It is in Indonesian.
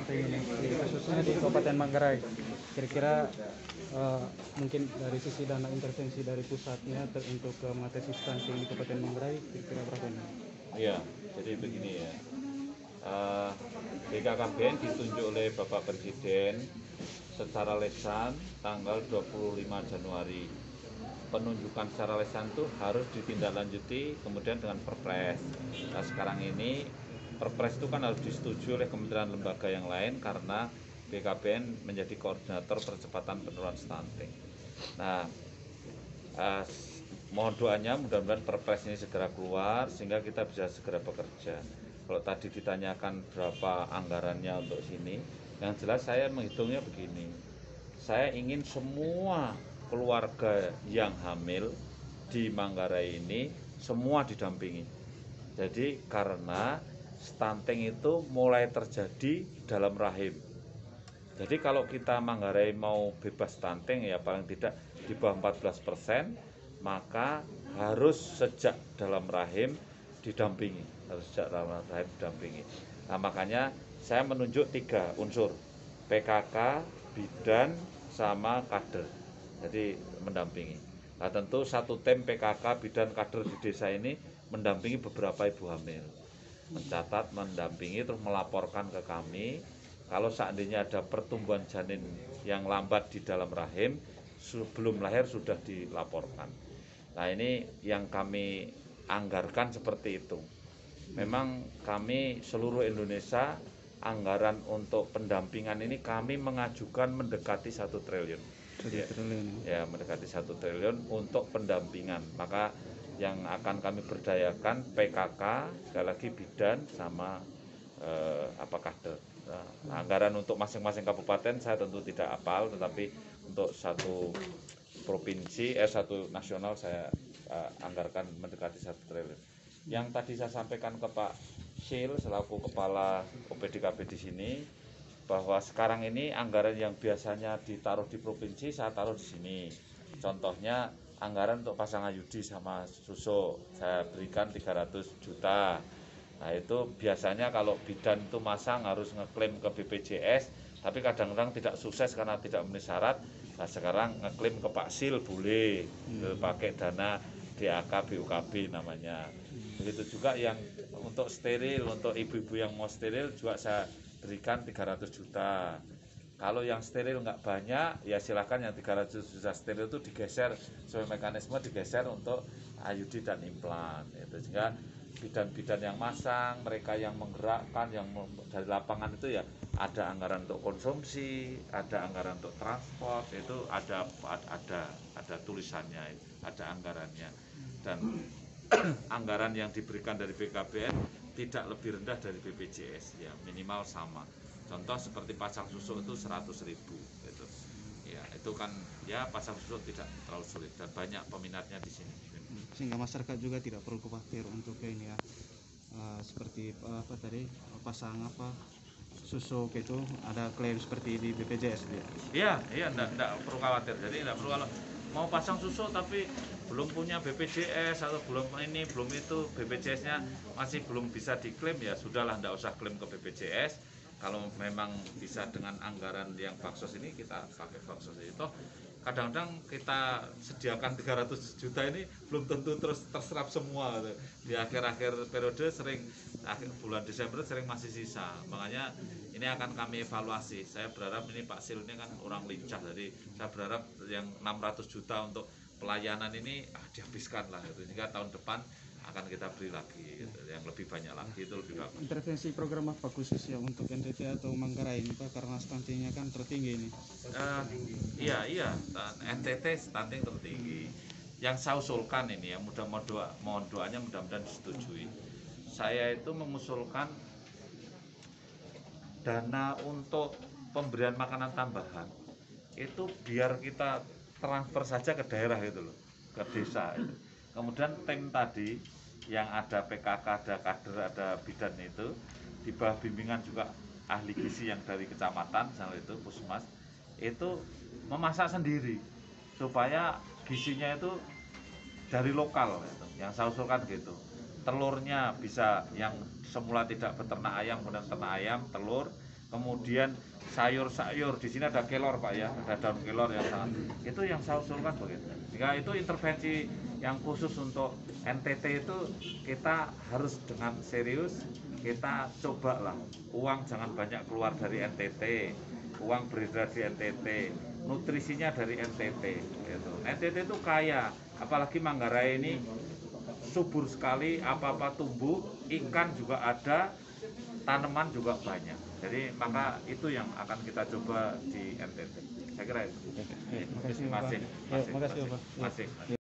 stunting ini, khususnya di Kabupaten Manggarai. Kira-kira mungkin dari sisi dana intervensi dari pusatnya untuk mengatasi stunting di Kabupaten Manggarai, kira-kira berapa ini? Iya, jadi begini ya. BKKBN ditunjuk oleh Bapak Presiden secara lisan tanggal 25 Januari. Penunjukan secara lisan itu harus ditindaklanjuti kemudian dengan perpres. Nah sekarang ini perpres itu kan harus disetujui oleh kementerian lembaga yang lain karena BKBN menjadi koordinator percepatan penurunan stunting. Nah mohon doanya mudah-mudahan perpres ini segera keluar sehingga kita bisa segera bekerja. Kalau tadi ditanyakan berapa anggarannya untuk sini, yang jelas saya menghitungnya begini. Saya ingin semua keluarga yang hamil di Manggarai ini semua didampingi. Jadi karena stunting itu mulai terjadi dalam rahim. Jadi kalau kita Manggarai mau bebas stunting ya paling tidak di bawah 14%, maka harus sejak dalam rahim didampingi, Nah makanya saya menunjuk 3 unsur, PKK, bidan, sama kader. Jadi mendampingi. Nah tentu satu tim PKK, bidan, kader di desa ini mendampingi beberapa ibu hamil. Mencatat, mendampingi, terus melaporkan ke kami. Kalau seandainya ada pertumbuhan janin yang lambat di dalam rahim, sebelum lahir sudah dilaporkan. Nah ini yang kami anggarkan seperti itu. Memang kami seluruh Indonesia anggaran untuk pendampingan ini kami mengajukan mendekati 1 triliun. Ya, mendekati 1 triliun untuk pendampingan. Maka yang akan kami berdayakan PKK, sekali lagi bidan sama kader. Nah, anggaran untuk masing-masing kabupaten saya tentu tidak hafal, tetapi untuk satu provinsi, satu nasional saya anggarkan mendekati 1 triliun. Yang tadi saya sampaikan ke Pak Sil selaku kepala OPDKB di sini, bahwa sekarang ini anggaran yang biasanya ditaruh di provinsi saya taruh di sini. Contohnya anggaran untuk pasang ayudi sama susu saya berikan 300 juta. Nah itu biasanya kalau bidan itu masang harus ngeklaim ke BPJS, tapi kadang-kadang tidak sukses karena tidak memenuhi syarat. Nah sekarang ngeklaim ke Pak Sil boleh, pakai dana DAK BUKB namanya. Begitu juga yang untuk steril, untuk ibu-ibu yang mau steril juga saya berikan 300 juta. Kalau yang steril nggak banyak, ya silakan yang 300 juta steril itu digeser sesuai mekanisme, digeser untuk IUD dan implan. Itu sehingga bidan-bidan yang masang, mereka yang menggerakkan, yang dari lapangan itu ya ada anggaran untuk konsumsi, ada anggaran untuk transport, itu ada tulisannya, ada anggarannya. Dan anggaran yang diberikan dari BKBN tidak lebih rendah dari BPJS, ya minimal sama. Contoh seperti pasang susu itu 100.000 gitu. Ya itu kan ya pasang susu tidak terlalu sulit dan banyak peminatnya di sini. Sehingga masyarakat juga tidak perlu khawatir untuk ini ya, seperti apa tadi pasang susu gitu ada klaim seperti di BPJS dia. Iya, enggak perlu khawatir. Jadi enggak perlu kalau mau pasang susu tapi belum punya BPJS atau belum itu BPJS-nya masih belum bisa diklaim, ya sudahlah, enggak usah klaim ke BPJS. Kalau memang bisa dengan anggaran yang baksos ini kita pakai baksos itu. Kadang-kadang kita sediakan 300 juta ini belum tentu terus terserap semua. Di akhir-akhir periode bulan Desember sering masih sisa. Makanya ini akan kami evaluasi. Saya berharap ini Pak Sil ini kan orang lincah, jadi saya berharap yang 600 juta untuk pelayanan ini dihabiskan lah gitu. Sehingga tahun depan akan kita beri lagi gitu. Yang lebih banyak lagi, itu lebih bagus. Intervensi program apa khusus ya untuk NTT atau Manggarai ini Pak, karena stuntingnya kan tertinggi ini? Iya, NTT stunting tertinggi. Yang saya usulkan ini ya, mohon doanya mudah-mudahan disetujui. Saya itu mengusulkan dana untuk pemberian makanan tambahan itu biar kita transfer saja ke daerah gitu loh, ke desa itu. Kemudian tim tadi yang ada PKK, ada kader, ada bidan itu di bawah bimbingan juga ahli gizi yang dari kecamatan, misalnya itu puskesmas, itu memasak sendiri supaya gizinya itu dari lokal gitu. Yang saya usulkan gitu. Telurnya bisa yang semula tidak beternak ayam, kemudian ternak ayam, telur, kemudian sayur-sayur, di sini ada kelor Pak ya, ada daun kelor yang sangat, itu yang saya usulkan begitu. Jika itu intervensi yang khusus untuk NTT itu kita harus dengan serius, kita cobalah uang jangan banyak keluar dari NTT, uang beredar di NTT, nutrisinya dari NTT gitu. NTT itu kaya, apalagi Manggarai ini subur sekali, apa-apa tumbuh, ikan juga ada, tanaman juga banyak. Jadi maka itu yang akan kita coba di NTT. Saya kira itu. Terima kasih, Pak. Masih. Terima kasih, Pak. Masih.